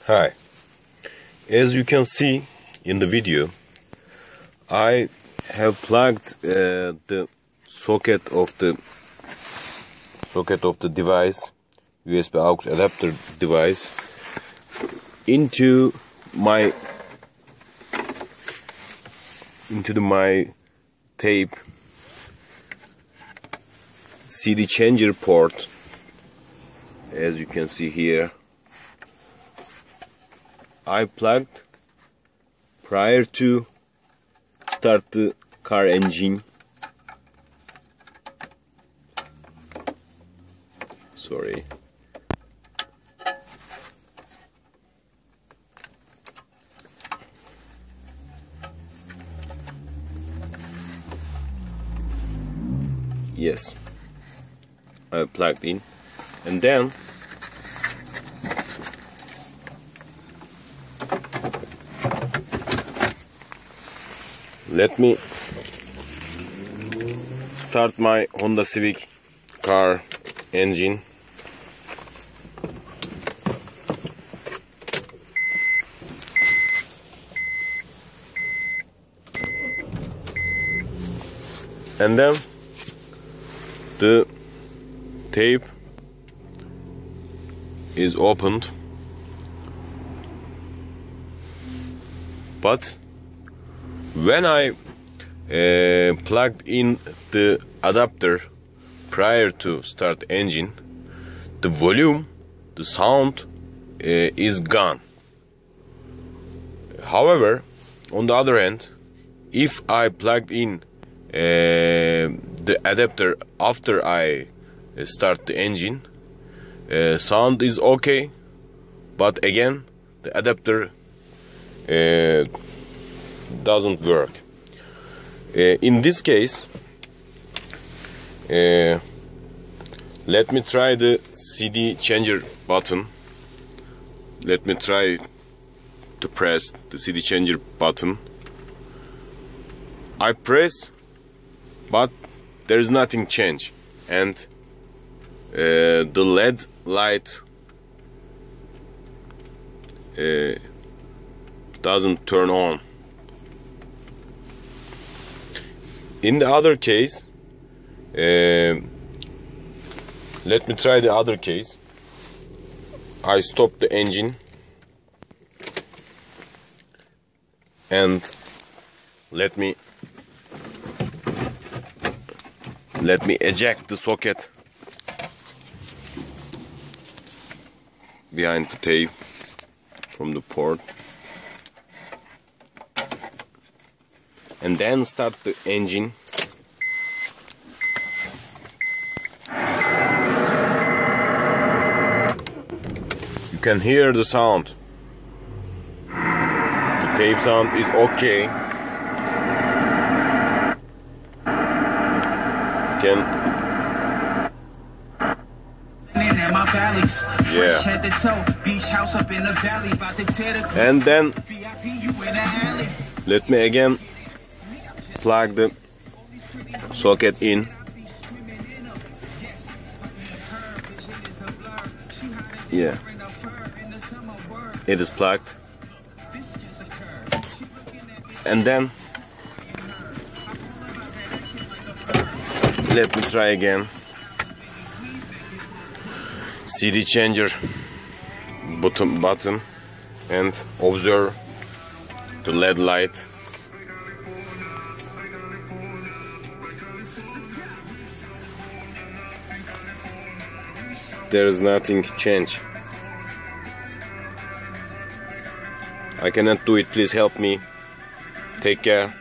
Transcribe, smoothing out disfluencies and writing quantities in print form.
Hi, as you can see in the video, I have plugged the socket of the device, USB aux adapter device, into my tape CD changer port, as you can see here. I plugged prior to start the car engine. Sorry. Yes, I plugged in, and then let me start my Honda Civic car engine. And then the tape is opened, but when I plugged in the adapter prior to start engine, the volume, the sound is gone. However, on the other hand, if I plugged in the adapter after I start the engine, sound is okay, but again the adapter doesn't work. In this case, let me try the CD changer button. Let me try to press the CD changer button. I press, but there is nothing change, and the LED light doesn't turn on. In the other case, let me try the other case. I stop the engine and let me eject the socket behind the tape from the port, and then start the engine. You can hear the sound. The tape sound is okay. And then let me again plug the socket in. Yeah, it is plugged. And then let me try again. CD changer button and observe the LED light. There is nothing change. I cannot do it. Please help me. Take care.